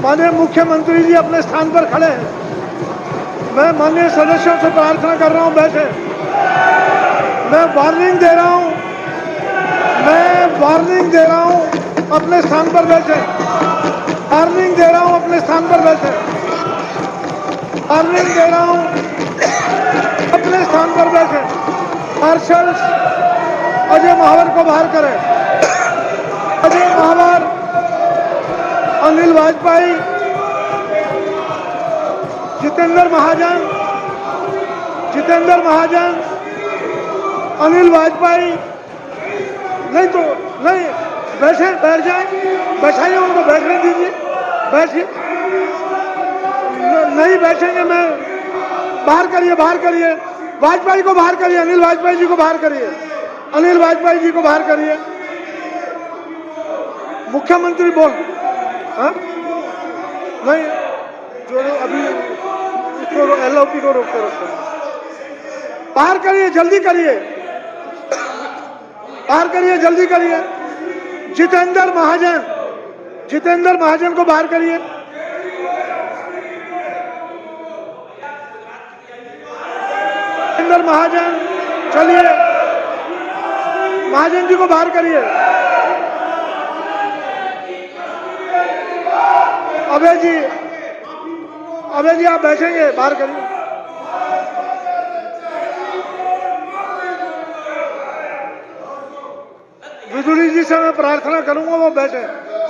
माननीय मुख्यमंत्री जी अपने स्थान पर खड़े हैं। मैं माननीय सदस्यों से प्रार्थना कर रहा हूं, बैठे। मैं वार्निंग दे रहा हूं, अपने स्थान पर बैठे। वार्निंग दे रहा हूं, अपने स्थान पर बैठे। वार्निंग दे रहा हूं, अपने स्थान पर बैठे। मार्शल्स अजय महावर को बाहर करें। अजय महावर, अनिल वाजपेयी, जितेंद्र महाजन, अनिल वाजपेयी। नहीं तो नहीं, बैठ जाए, बैठाइए उनको, बैठने दीजिए, बैठिए। नहीं बैठेंगे, मैं बाहर करिए। वाजपेयी को बाहर करिए, अनिल वाजपेयी जी को बाहर करिए, मुख्यमंत्री बोल। हाँ नहीं, जो अभी LOP को रोकते बाहर करिए, जल्दी करिए, जितेंद्र महाजन को बाहर करिए। जितेंद्र महाजन, चलिए, महाजन जी को बाहर करिए। अभय जी आप बैठेंगे, बाहर करिए। विदुरी जी से मैं प्रार्थना करूंगा वो बैठे,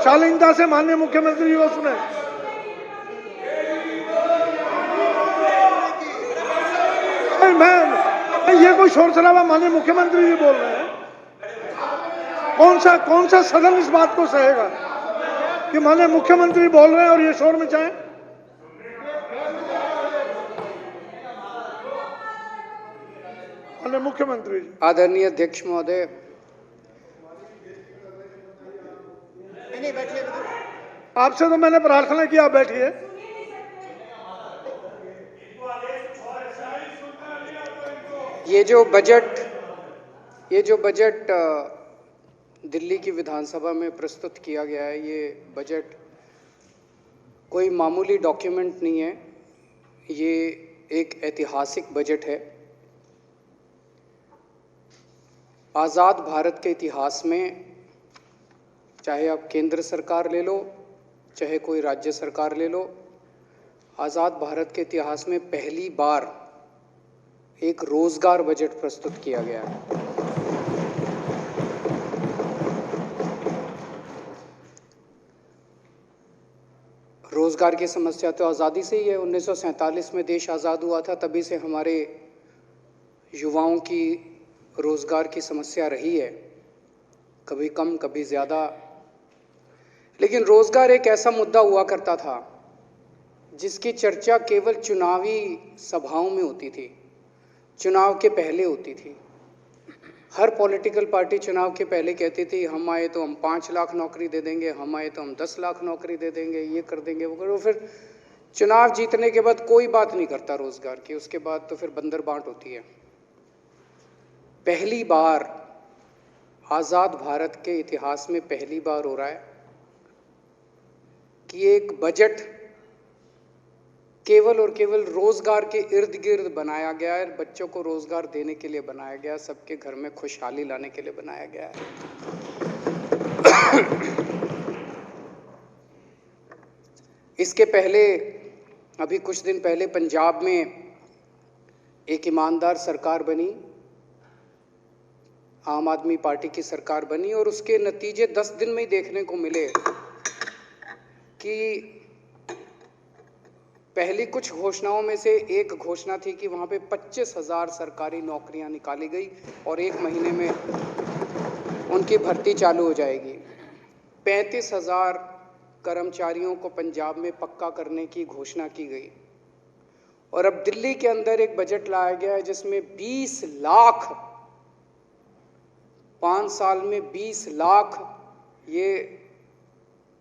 शालीनता से माननीय मुख्यमंत्री जी को सुने। मैं ये कोई शोर शराबा, माननीय मुख्यमंत्री जी बोल रहे हैं। कौन सा सदन इस बात को सहेगा कि माननीय मुख्यमंत्री बोल रहे हैं और ये शोर मचाएं? माननीय मुख्यमंत्री जी। आदरणीय अध्यक्ष महोदय, आपसे तो मैंने प्रार्थना की, आप बैठिए। ये जो बजट दिल्ली की विधानसभा में प्रस्तुत किया गया है, ये बजट कोई मामूली डॉक्यूमेंट नहीं है, ये एक ऐतिहासिक बजट है। आज़ाद भारत के इतिहास में, चाहे आप केंद्र सरकार ले लो, चाहे कोई राज्य सरकार ले लो, आज़ाद भारत के इतिहास में पहली बार एक रोजगार बजट प्रस्तुत किया गया है। रोजगार की समस्या तो आज़ादी से ही है। 1947 में देश आज़ाद हुआ था, तभी से हमारे युवाओं की रोजगार की समस्या रही है, कभी कम कभी ज़्यादा। लेकिन रोजगार एक ऐसा मुद्दा हुआ करता था जिसकी चर्चा केवल चुनावी सभाओं में होती थी, चुनाव के पहले होती थी। हर पॉलिटिकल पार्टी चुनाव के पहले कहती थी हम आए तो हम 5 लाख नौकरी दे देंगे, हम आए तो हम 10 लाख नौकरी दे देंगे, ये कर देंगे, वो करो। फिर चुनाव जीतने के बाद कोई बात नहीं करता रोजगार की, उसके बाद तो फिर बंदर बांट होती है। पहली बार आज़ाद भारत के इतिहास में पहली बार हो रहा है कि एक बजट केवल और केवल रोजगार के इर्द गिर्द बनाया गया है, बच्चों को रोजगार देने के लिए बनाया गया, सबके घर में खुशहाली लाने के लिए बनाया गया है। इसके पहले, अभी कुछ दिन पहले पंजाब में एक ईमानदार सरकार बनी, आम आदमी पार्टी की सरकार बनी, और उसके नतीजे 10 दिन में ही देखने को मिले कि पहली कुछ घोषणाओं में से एक घोषणा थी कि वहाँ पे 25,000 सरकारी नौकरियाँ निकाली गई और 1 महीने में उनकी भर्ती चालू हो जाएगी। 35,000 कर्मचारियों को पंजाब में पक्का करने की घोषणा की गई। और अब दिल्ली के अंदर एक बजट लाया गया है जिसमें 20 लाख, 5 साल में 20 लाख, ये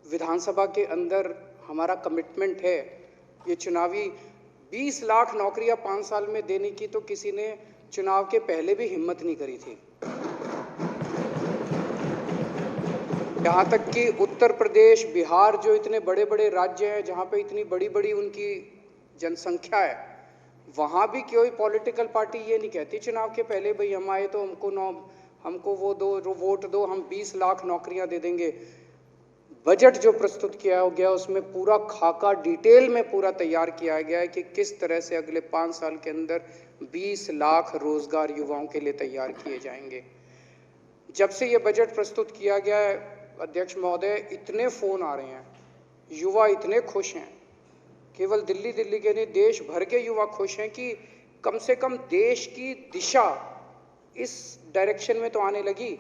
विधानसभा के अंदर हमारा कमिटमेंट है। ये चुनावी 20 लाख नौकरियां 5 साल में देने की तो किसी ने चुनाव के पहले भी हिम्मत नहीं करी थी। यहाँ तक कि उत्तर प्रदेश, बिहार जो इतने बड़े बड़े राज्य हैं, जहाँ पे इतनी बड़ी बड़ी उनकी जनसंख्या है, वहाँ भी कोई पॉलिटिकल पार्टी ये नहीं कहती चुनाव के पहले भाई हम आए तो हमको वो दो, वोट दो, हम 20 लाख नौकरियाँ दे देंगे। बजट जो प्रस्तुत किया गया उसमें पूरा खाका डिटेल में पूरा तैयार किया गया है कि किस तरह से अगले 5 साल के अंदर 20 लाख रोजगार युवाओं के लिए तैयार किए जाएंगे। जब से ये बजट प्रस्तुत किया गया है अध्यक्ष महोदय, इतने फोन आ रहे हैं, युवा इतने खुश हैं, केवल दिल्ली के नहीं देश भर के युवा खुश हैं कि कम से कम देश की दिशा इस डायरेक्शन में तो आने लगी।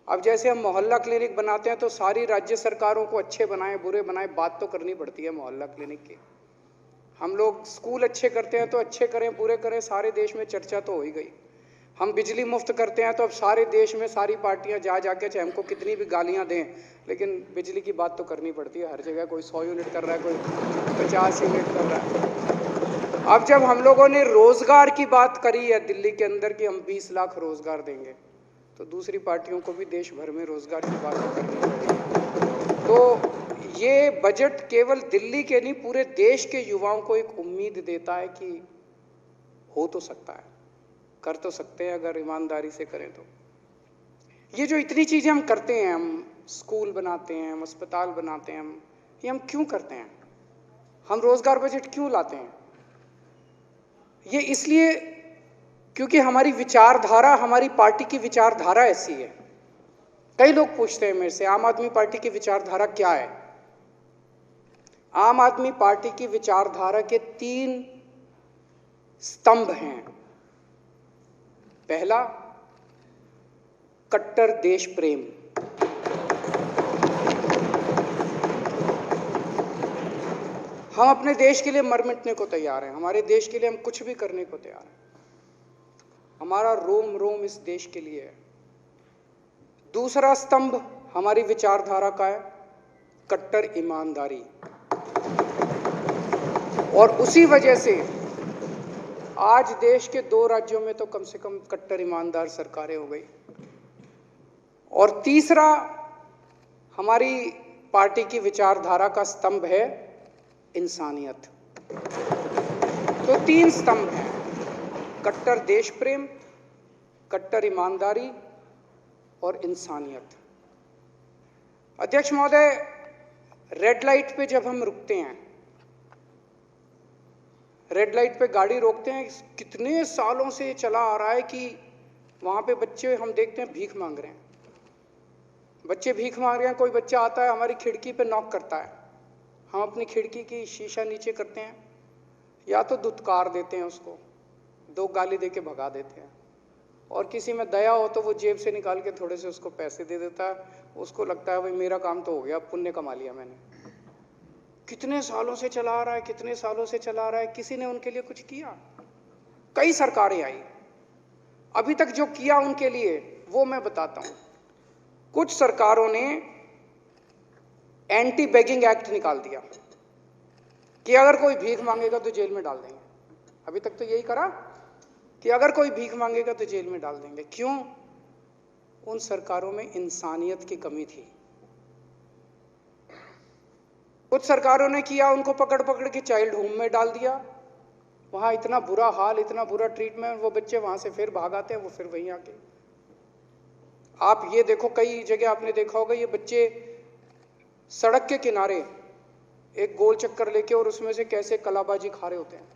अब जैसे हम मोहल्ला क्लिनिक बनाते हैं तो सारी राज्य सरकारों को अच्छे बनाए बुरे बनाए बात तो करनी पड़ती है मोहल्ला क्लिनिक की। हम लोग स्कूल अच्छे करते हैं तो अच्छे करें बुरे करें, सारे देश में चर्चा तो हो ही गई। हम बिजली मुफ्त करते हैं तो अब सारे देश में सारी पार्टियां जा जाके चाहे हमको कितनी भी गालियां दें, लेकिन बिजली की बात तो करनी पड़ती है हर जगह। कोई 100 यूनिट कर रहा है, कोई 50 यूनिट कर रहा है। अब जब हम लोगों ने रोजगार की बात करी है दिल्ली के अंदर कि हम 20 लाख रोजगार देंगे, तो दूसरी पार्टियों को भी देश भर में रोजगार की बात करनी पड़ेगी। तो ये बजट केवल दिल्ली के नहीं पूरे देश के युवाओं को एक उम्मीद देता है कि हो तो सकता है, कर तो सकते हैं अगर ईमानदारी से करें तो। ये जो इतनी चीजें हम करते हैं, हम स्कूल बनाते हैं, हम अस्पताल बनाते हैं, ये हम क्यों करते हैं? हम रोजगार बजट क्यों लाते हैं? ये इसलिए क्योंकि हमारी विचारधारा, हमारी पार्टी की विचारधारा ऐसी है। कई लोग पूछते हैं मेरे से आम आदमी पार्टी की विचारधारा क्या है? आम आदमी पार्टी की विचारधारा के 3 स्तंभ हैं। पहला, कट्टर देश प्रेम। हम अपने देश के लिए मर मिटने को तैयार हैं, हमारे देश के लिए हम कुछ भी करने को तैयार हैं। हमारा रोम रोम इस देश के लिए है। दूसरा स्तंभ हमारी विचारधारा का है कट्टर ईमानदारी, और उसी वजह से आज देश के 2 राज्यों में तो कम से कम कट्टर ईमानदार सरकारें हो गई। और तीसरा हमारी पार्टी की विचारधारा का स्तंभ है इंसानियत। तो 3 स्तंभ हैं, कट्टर देश प्रेम, कट्टर ईमानदारी और इंसानियत। अध्यक्ष महोदय, रेड लाइट पे जब हम रुकते हैं, रेड लाइट पे गाड़ी रोकते हैं, कितने सालों से चला आ रहा है कि वहां पे बच्चे हम देखते हैं भीख मांग रहे हैं, बच्चे भीख मांग रहे हैं। कोई बच्चा आता है हमारी खिड़की पे नॉक करता है, हम अपनी खिड़की की शीशा नीचे करते हैं, या तो दुत्कार देते हैं उसको, 2 गाली दे के भगा देते हैं, और किसी में दया हो तो वो जेब से निकाल के थोड़े से उसको पैसे दे देता है। उसको लगता है भाई मेरा काम तो हो गया, पुण्य कमा लिया मैंने। कितने सालों से चला आ रहा है, कितने सालों से चला आ रहा है, किसी ने उनके लिए कुछ किया? कई सरकारें आई, अभी तक जो किया उनके लिए वो मैं बताता हूं। कुछ सरकारों ने एंटी बेगिंग एक्ट निकाल दिया कि अगर कोई भीख मांगेगा तो जेल में डाल देंगे। अभी तक तो यही करा कि अगर कोई भीख मांगेगा तो जेल में डाल देंगे। क्यों? उन सरकारों में इंसानियत की कमी थी। कुछ सरकारों ने किया, उनको पकड़ पकड़ के चाइल्ड होम में डाल दिया, वहां इतना बुरा हाल, इतना बुरा ट्रीटमेंट, वो बच्चे वहां से फिर भाग आते हैं, वो फिर वहीं आके। आप ये देखो, कई जगह आपने देखा होगा, ये बच्चे सड़क के किनारे एक गोल चक्कर लेके और उसमें से कैसे कलाबाजी खा रहे होते हैं।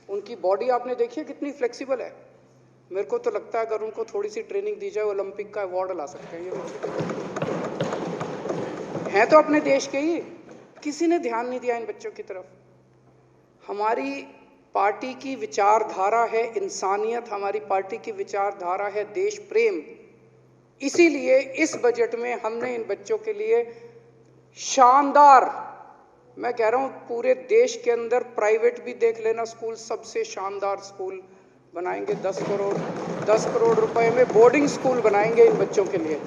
उनकी बॉडी आपने देखी है कितनी फ्लेक्सिबल है। मेरे को तो लगता है अगर उनको थोड़ी सी ट्रेनिंग दी जाए ओलंपिक का अवार्ड ला सकते हैं ये बच्चे। हैं तो अपने देश के ही, किसी ने ध्यान नहीं दिया इन बच्चों की तरफ। हमारी पार्टी की विचारधारा है इंसानियत, हमारी पार्टी की विचारधारा है देश प्रेम। इसीलिए इस बजट में हमने इन बच्चों के लिए शानदार, मैं कह रहा हूं पूरे देश के अंदर प्राइवेट भी देख लेना स्कूल, सबसे शानदार स्कूल बनाएंगे। 10 करोड़ रुपए में बोर्डिंग स्कूल बनाएंगे इन बच्चों के लिए।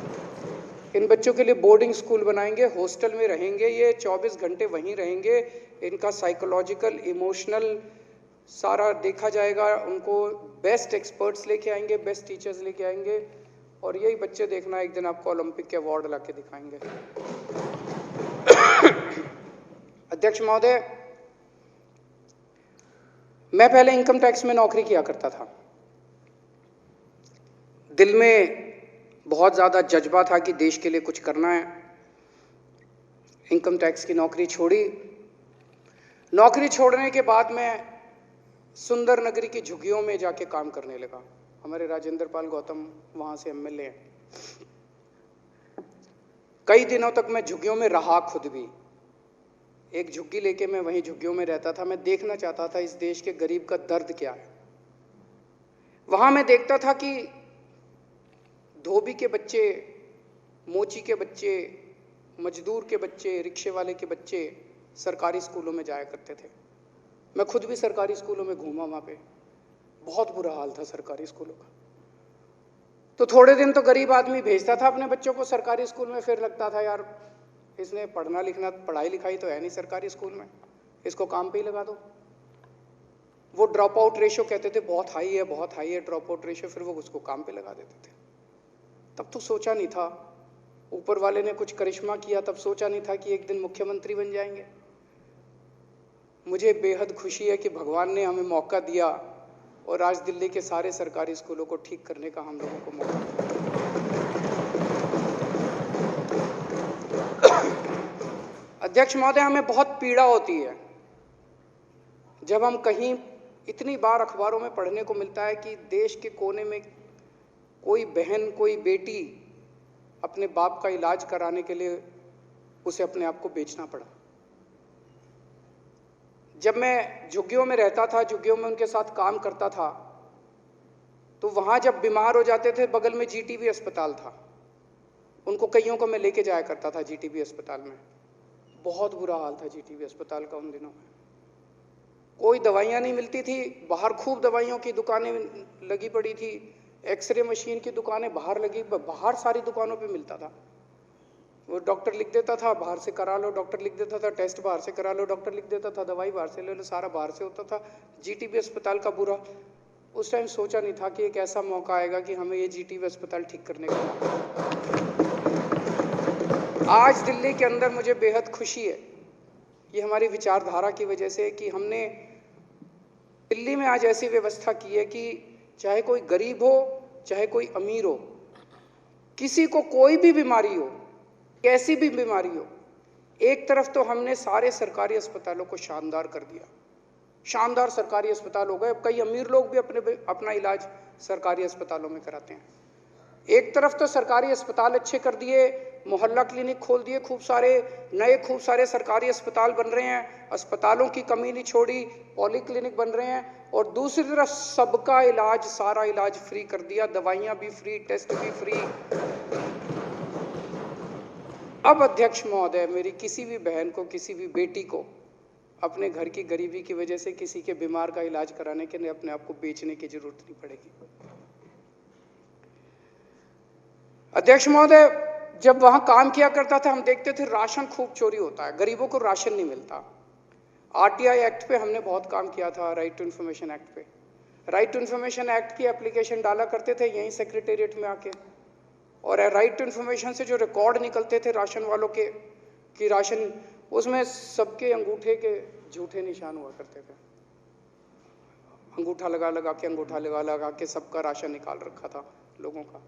इन बच्चों के लिए बोर्डिंग स्कूल बनाएंगे, हॉस्टल में रहेंगे, ये 24 घंटे वहीं रहेंगे। इनका साइकोलॉजिकल, इमोशनल सारा देखा जाएगा। उनको बेस्ट एक्सपर्ट्स लेके आएंगे, बेस्ट टीचर्स लेके आएंगे, और यही बच्चे देखना एक दिन आपको ओलंपिक के अवार्ड ला के दिखाएंगे। अध्यक्ष महोदय, मैं पहले इनकम टैक्स में नौकरी किया करता था। दिल में बहुत ज्यादा जज्बा था कि देश के लिए कुछ करना है। इनकम टैक्स की नौकरी छोड़ी। नौकरी छोड़ने के बाद मैं सुंदर नगरी की झुग्गियों में जाके काम करने लगा। हमारे राजेंद्र पाल गौतम वहां से एमएलए हैं। कई दिनों तक मैं झुग्गियों में रहा, खुद भी एक झुग्गी लेके मैं वहीं झुग्गियों में रहता था। मैं देखना चाहता था इस देश के गरीब का दर्द क्या है। वहां मैं देखता था कि धोबी के बच्चे, मोची के बच्चे, मजदूर के बच्चे, रिक्शे वाले के बच्चे सरकारी स्कूलों में जाया करते थे। मैं खुद भी सरकारी स्कूलों में घूमा। वहां पे बहुत बुरा हाल था सरकारी स्कूलों का। तो थोड़े दिन तो गरीब आदमी भेजता था अपने बच्चों को सरकारी स्कूल में, फिर लगता था यार इसने पढ़ना लिखना, पढ़ाई लिखाई तो है नहीं सरकारी स्कूल में, इसको काम पे ही लगा दो। वो ड्रॉप आउट रेशियो कहते थे बहुत हाई है, बहुत हाई है ड्रॉप आउट रेशियो, फिर वो उसको काम पे लगा देते थे। तब तो सोचा नहीं था, ऊपर वाले ने कुछ करिश्मा किया, तब सोचा नहीं था कि एक दिन मुख्यमंत्री बन जाएंगे। मुझे बेहद खुशी है कि भगवान ने हमें मौका दिया और आज दिल्ली के सारे सरकारी स्कूलों को ठीक करने का हम लोगों को मौका दिया। अध्यक्ष महोदय, हमें बहुत पीड़ा होती है जब हम कहीं, इतनी बार अखबारों में पढ़ने को मिलता है कि देश के कोने में कोई बहन, कोई बेटी अपने बाप का इलाज कराने के लिए उसे अपने आप को बेचना पड़ा। जब मैं झुग्गियों में रहता था, झुग्गियों में उनके साथ काम करता था, तो वहां जब बीमार हो जाते थे, बगल में जीटीबी अस्पताल था, उनको कईयों को मैं लेके जाया करता था जीटीबी अस्पताल में। बहुत बुरा हाल था जीटीबी अस्पताल का उन दिनों में। कोई दवाइयां नहीं मिलती थी, बाहर खूब दवाइयों की दुकानें लगी पड़ी थी, एक्सरे मशीन की दुकानें बाहर लगी, बाहर सारी दुकानों पे मिलता था। वो डॉक्टर लिख देता था बाहर से करा लो, डॉक्टर लिख देता था टेस्ट बाहर से करा लो, डॉक्टर लिख देता था दवाई बाहर से ले लो, सारा बाहर से होता था। जीटीबी अस्पताल का बुरा, उस टाइम सोचा नहीं था कि एक ऐसा मौका आएगा कि हमें ये जीटीबी अस्पताल ठीक करने का मौका। आज दिल्ली के अंदर मुझे बेहद खुशी है, ये हमारी विचारधारा की वजह से, कि हमने दिल्ली में आज ऐसी व्यवस्था की है कि चाहे कोई गरीब हो, चाहे कोई अमीर हो, किसी को कोई भी बीमारी हो, कैसी भी बीमारी हो, एक तरफ तो हमने सारे सरकारी अस्पतालों को शानदार कर दिया, शानदार सरकारी अस्पताल हो गए। अब कई अमीर लोग भी अपना इलाज सरकारी अस्पतालों में कराते हैं। एक तरफ तो सरकारी अस्पताल अच्छे कर दिए, मोहल्ला क्लिनिक खोल दिए, खूब सारे सरकारी अस्पताल बन रहे हैं, अस्पतालों की कमी नहीं छोड़ी, पॉली क्लिनिक बन रहे हैं। और दूसरी तरफ सबका इलाज, सारा इलाज फ्री कर दिया, दवाइयां भी फ्री, टेस्ट भी फ्री। अब अध्यक्ष महोदय, मेरी किसी भी बहन को, किसी भी बेटी को अपने घर की गरीबी की वजह से किसी के बीमार का इलाज कराने के लिए अपने आप को बेचने की जरूरत नहीं पड़ेगी। अध्यक्ष महोदय, जब वहां काम किया करता था, हम देखते थे राशन खूब चोरी होता है, गरीबों को राशन नहीं मिलता। आरटीआई एक्ट पे हमने बहुत काम किया था, राइट टू इन्फॉर्मेशन एक्ट पे। राइट टू इन्फॉर्मेशन एक्ट की एप्लीकेशन डाला करते थे यहीं सेक्रेटेरिएट में आके, और राइट टू इन्फॉर्मेशन से जो रिकॉर्ड निकलते थे राशन वालों के, कि राशन, उसमें सबके अंगूठे के झूठे निशान हुआ करते थे। अंगूठा लगा लगा के सबका राशन निकाल रखा था लोगों का।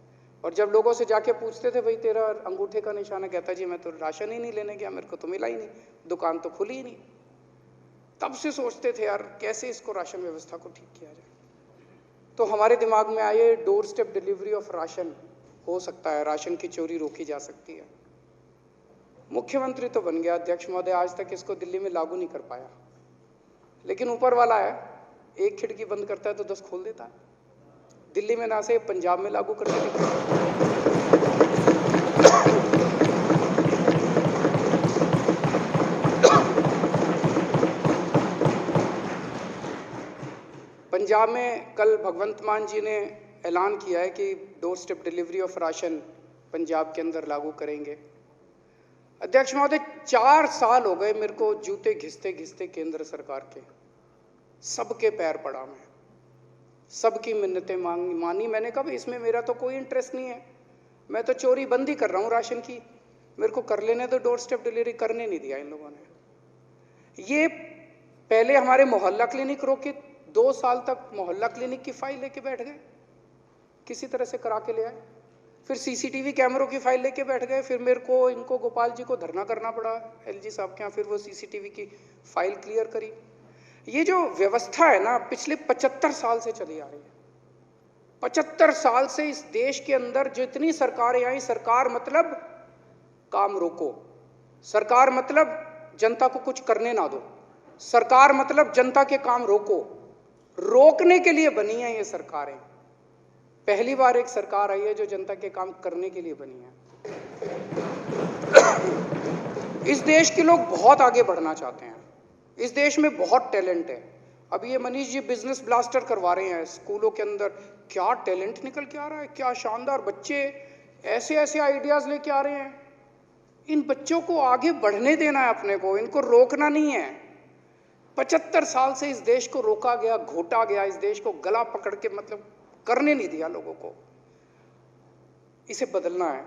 और जब लोगों से जाके पूछते थे, भाई तेरा अंगूठे का निशान है, कहता जी मैं तो राशन ही नहीं लेने गया, मेरे को तो मिला ही नहीं, दुकान तो खुली ही नहीं। तब से सोचते थे यार कैसे इसको राशन व्यवस्था को ठीक किया जाए। तो हमारे दिमाग में आए door step delivery of ration, हो सकता है राशन की चोरी रोकी जा सकती है। मुख्यमंत्री तो बन गया अध्यक्ष महोदय, आज तक इसको दिल्ली में लागू नहीं कर पाया, लेकिन ऊपर वाला है, एक खिड़की बंद करता है तो 10 खोल देता है। दिल्ली में ना से पंजाब में लागू करके दिखाया। पंजाब में कल भगवंत मान जी ने ऐलान किया है कि door step delivery of ration Punjab के अंदर लागू करेंगे। अध्यक्ष महोदय, 4 साल हो गए मेरे को जूते घिसते घिसते केंद्र सरकार के, सबके पैर पड़ा मैं, सबकी मिन्नतें मानी। मैंने कहा इसमें मेरा तो कोई इंटरेस्ट नहीं है, मैं तो चोरी बंदी कर रहा हूँ राशन की, मेरे को कर लेने तो डोर स्टेप डिलीवरी करने नहीं दिया इन लोगों ने। ये पहले हमारे मोहल्ला क्लिनिक रोके, 2 साल तक मोहल्ला क्लिनिक की फाइल लेके बैठ गए, किसी तरह से करा के ले आए। फिर सीसीटीवी कैमरों की फाइल लेके बैठ गए, फिर मेरे को इनको गोपाल जी को धरना करना पड़ा एलजी साहब के यहाँ, फिर वो सीसीटीवी की फाइल क्लियर करी। ये जो व्यवस्था है ना, पिछले 75 साल से चली आ रही है। 75 साल से इस देश के अंदर जितनी सरकारें आई, सरकार मतलब काम रोको, सरकार मतलब जनता को कुछ करने ना दो, सरकार मतलब जनता के काम रोको, रोकने के लिए बनी है ये सरकारें। पहली बार एक सरकार आई है जो जनता के काम करने के लिए बनी है। इस देश के लोग बहुत आगे बढ़ना चाहते हैं, इस देश में बहुत टैलेंट है। अब ये मनीष जी बिजनेस ब्लास्टर करवा रहे हैं स्कूलों के अंदर, क्या टैलेंट निकल के आ रहा है, क्या शानदार बच्चे ऐसे ऐसे आइडियाज लेके आ रहे हैं। इन बच्चों को आगे बढ़ने देना है अपने को, इनको रोकना नहीं है। 75 साल से इस देश को रोका गया, घोटा गया, इस देश को गला पकड़ के मतलब करने नहीं दिया लोगों को, इसे बदलना है।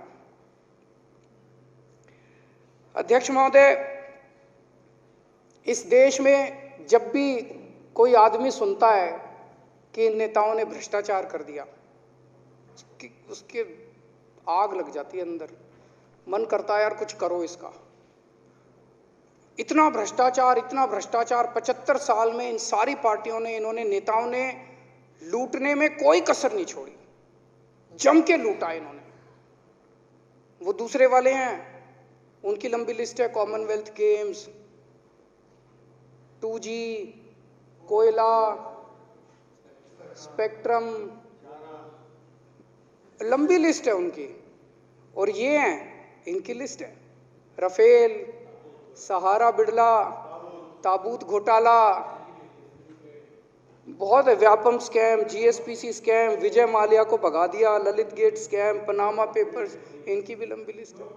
अध्यक्ष महोदय, इस देश में जब भी कोई आदमी सुनता है कि इन नेताओं ने भ्रष्टाचार कर दिया, उसके आग लग जाती है अंदर, मन करता है यार कुछ करो इसका। इतना भ्रष्टाचार 75 साल में इन सारी पार्टियों ने, इन्होंने नेताओं ने लूटने में कोई कसर नहीं छोड़ी, जम के लूटा इन्होंने। वो दूसरे वाले हैं, उनकी लंबी लिस्ट है, कॉमनवेल्थ गेम्स, 2G, कोयला, स्पेक्ट्रम, लंबी लिस्ट है उनकी। और ये हैं, इनकी लिस्ट है, राफेल, सहारा बिड़ला, ताबूत घोटाला, बहुत है, Vyapam scam, GSPC scam, Vijay Mallya को भगा दिया, Lalit gate scam, Panama papers, इनकी भी लंबी लिस्ट है।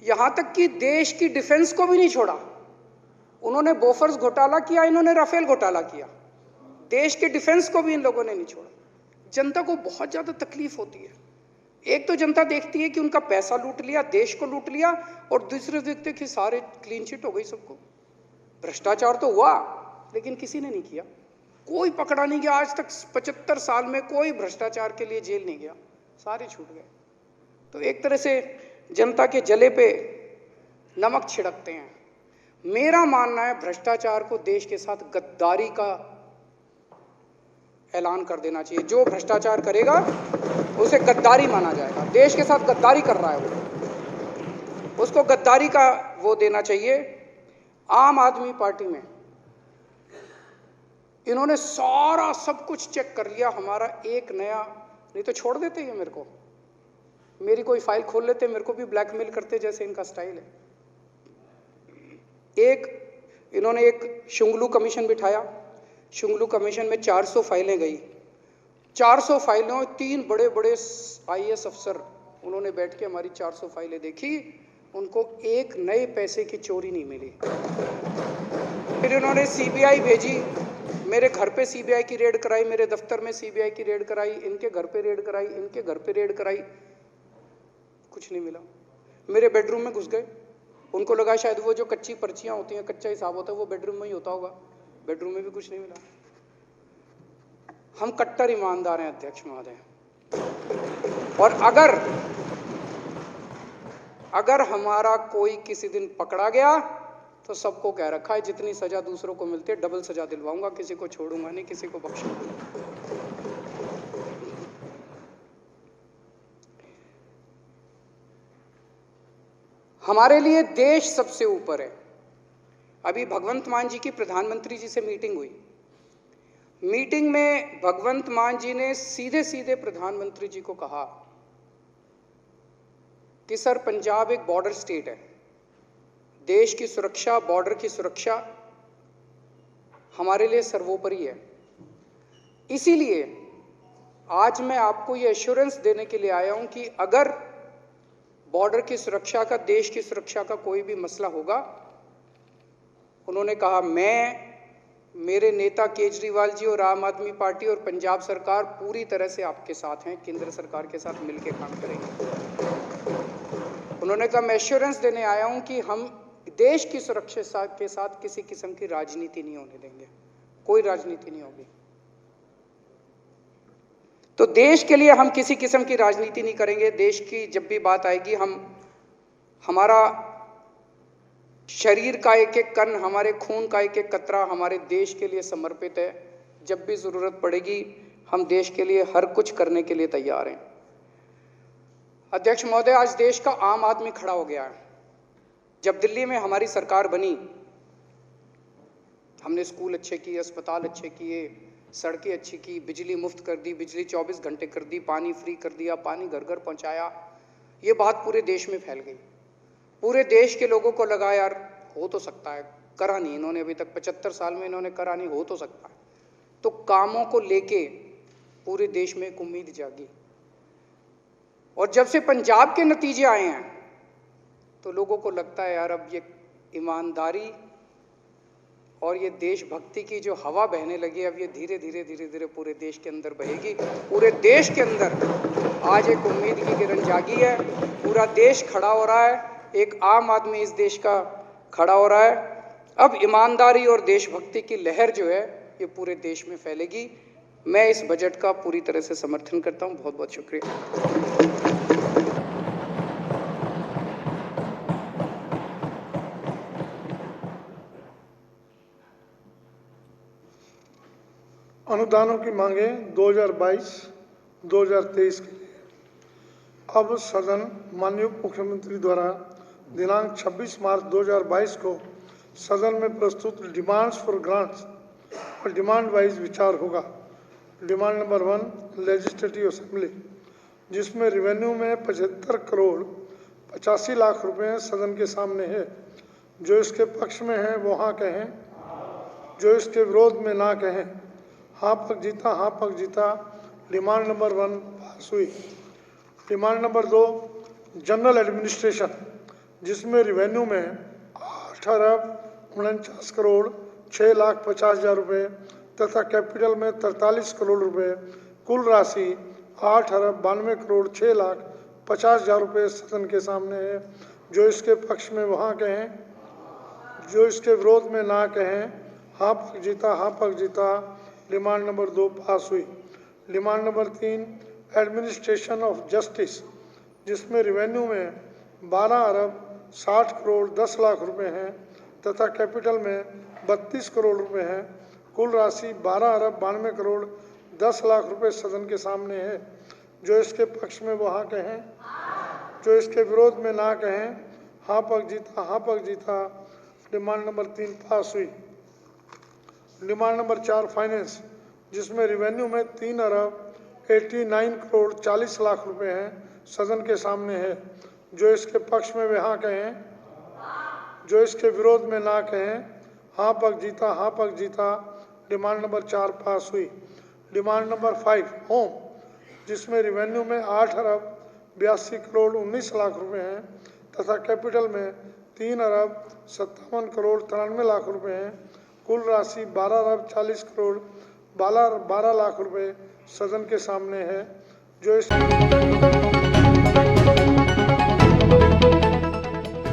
यहां तक कि देश की डिफेंस को भी नहीं छोड़ा। उन्होंने बोफर्स घोटाला किया, इन्होंने राफेल घोटाला किया, देश के डिफेंस को भी इन लोगों ने नहीं छोड़ा। जनता को बहुत ज्यादा तकलीफ होती है। एक तो जनता देखती है कि उनका पैसा लूट लिया, देश को लूट लिया, और दूसरे देखते कि सारे क्लीन चिट हो गई सबको। भ्रष्टाचार तो हुआ लेकिन किसी ने नहीं किया, कोई पकड़ा नहीं गया। आज तक 75 साल में कोई भ्रष्टाचार के लिए जेल नहीं गया, सारे छूट गए। तो एक तरह से जनता के जले पे नमक छिड़कते हैं। मेरा मानना है भ्रष्टाचार को देश के साथ गद्दारी का ऐलान कर देना चाहिए। जो भ्रष्टाचार करेगा उसे गद्दारी माना जाएगा, देश के साथ गद्दारी कर रहा है वो, उसको गद्दारी का वो देना चाहिए। आम आदमी पार्टी में इन्होंने सारा सब कुछ चेक कर लिया, हमारा एक नया, नहीं तो छोड़ देते ये मेरे को, मेरी कोई फाइल खोल लेते, मेरे को भी ब्लैकमेल करते जैसे इनका स्टाइल है। इन्होंने एक शुंगलू कमीशन बिठाया, शुंगलू कमीशन में 400 फाइलें गई, 400 फाइलों 3 बड़े बड़े IAS अफसर उन्होंने बैठ के हमारी 400 फाइलें देखी, उनको एक नए पैसे की चोरी नहीं मिली। फिर इन्होंने CBI भेजी, मेरे घर पे CBI की रेड कराई, मेरे दफ्तर में CBI की रेड कराई, इनके घर पे रेड कराई, इनके घर पे रेड कराई, कुछ नहीं मिला। मेरे बेडरूम में घुस गए, उनको लगा शायद वो जो कच्ची पर्चियां होती हैं, कच्चा हिसाब होता है, वो बेडरूम में ही होता होगा, बेडरूम में भी कुछ नहीं मिला। हम कट्टर ईमानदार हैं अध्यक्ष महोदय, और अगर हमारा कोई किसी दिन पकड़ा गया तो सबको कह रखा है जितनी सजा दूसरों को मिलती है डबल सजा दिलवाऊंगा, किसी को छोड़ूंगा नहीं, किसी को बख्शूंगा। हमारे लिए देश सबसे ऊपर है। अभी भगवंत मान जी की प्रधानमंत्री जी से मीटिंग हुई, मीटिंग में भगवंत मान जी ने सीधे सीधे प्रधानमंत्री जी को कहा कि सर पंजाब एक बॉर्डर स्टेट है, देश की सुरक्षा, बॉर्डर की सुरक्षा हमारे लिए सर्वोपरि है। इसीलिए आज मैं आपको ये एश्योरेंस देने के लिए आया हूं कि अगर बॉर्डर की सुरक्षा का, देश की सुरक्षा का कोई भी मसला होगा, उन्होंने कहा मेरे नेता केजरीवाल जी और आम आदमी पार्टी और पंजाब सरकार पूरी तरह से आपके साथ हैं, केंद्र सरकार के साथ मिलकर काम करेंगे। उन्होंने कहा मैं एश्योरेंस देने आया हूं कि हम देश की सुरक्षा के साथ किसी किस्म की राजनीति नहीं होने देंगे, कोई राजनीति नहीं होगी। तो देश के लिए हम किसी किस्म की राजनीति नहीं करेंगे। देश की जब भी बात आएगी, हमारा शरीर का एक एक कण, हमारे खून का एक एक कतरा हमारे देश के लिए समर्पित है। जब भी जरूरत पड़ेगी हम देश के लिए हर कुछ करने के लिए तैयार हैं। अध्यक्ष महोदय, आज देश का आम आदमी खड़ा हो गया है। जब दिल्ली में हमारी सरकार बनी, हमने स्कूल अच्छे किए, अस्पताल अच्छे किए, सड़कें अच्छी की, बिजली मुफ्त कर दी, बिजली 24 घंटे कर दी, पानी फ्री कर दिया, पानी घर घर पहुंचाया। ये बात पूरे देश में फैल गई। पूरे देश के लोगों को लगा यार हो तो सकता है, करा नहीं इन्होंने अभी तक, 75 साल में इन्होंने करा नहीं, हो तो सकता है। तो कामों को लेके पूरे देश में एक उम्मीद जागी। और जब से पंजाब के नतीजे आए हैं तो लोगों को लगता है यार अब ये ईमानदारी और ये देशभक्ति की जो हवा बहने लगी, अब ये धीरे धीरे पूरे देश के अंदर बहेगी। पूरे देश के अंदर आज एक उम्मीद की किरण जागी है। पूरा देश खड़ा हो रहा है, एक आम आदमी इस देश का खड़ा हो रहा है। अब ईमानदारी और देशभक्ति की लहर जो है ये पूरे देश में फैलेगी। मैं इस बजट का पूरी तरह से समर्थन करता हूं। बहुत बहुत शुक्रिया। अनुदानों की मांगें 2022-2023 के लिए। अब सदन माननीय मुख्यमंत्री द्वारा दिनांक 26 मार्च 2022 को सदन में प्रस्तुत डिमांड्स फॉर ग्रांट्स और डिमांड वाइज विचार होगा। डिमांड नंबर 1 लेजिस्लेटिव असेंबली, जिसमें रेवेन्यू में 75 करोड़ 85 लाख रुपए सदन के सामने है। जो इसके पक्ष में है वो हाँ कहें, जो इसके विरोध में ना कहें। हाँ पक जीता, हाँ पक जीता। डिमांड नंबर 1 पास हुई। डिमांड नंबर 2 जनरल एडमिनिस्ट्रेशन, जिसमें रेवेन्यू में 8 अरब 49 करोड़ 6 लाख 50 हज़ार रुपये तथा कैपिटल में 43 करोड़ रुपए, कुल राशि 8 अरब 92 करोड़ 6 लाख 50 हज़ार रुपये सदन के सामने है। जो इसके पक्ष में वहाँ कहें, जो इसके विरोध में ना कहें। हाँ पक जीता, हाँ पक जीता। डिमांड नंबर 2 पास हुई। Demand number 3 administration of justice, जिसमें रेवेन्यू में 12 अरब 60 करोड़ 10 लाख रुपए हैं तथा कैपिटल में 32 करोड़ रुपए हैं। कुल राशि 12 अरब 92 करोड़ 10 लाख रुपए सदन के सामने है। जो इसके पक्ष में वो हाँ कहें, जो इसके विरोध में ना कहें। हाँ पक जीता, हाँ पक जीता। डिमांड नंबर 3 पास हुई। डिमांड नंबर 4 फाइनेंस, जिसमें रेवेन्यू में 3 अरब 89 करोड़ 40 लाख रुपए हैं सदन के सामने है। जो इसके पक्ष में वे हाँ कहें, जो इसके विरोध में ना कहें। हाँ पक जीता, हाँ पक जीता। डिमांड नंबर 4 पास हुई। डिमांड नंबर 5 होम, जिसमें रेवेन्यू में 8 अरब 82 करोड़ 19 लाख रुपए हैं तथा कैपिटल में 3 अरब 57 करोड़ 93 लाख रुपए हैं। कुल राशि 12 अरब 40 करोड़ 12 लाख रुपए सदन के सामने है। जो इस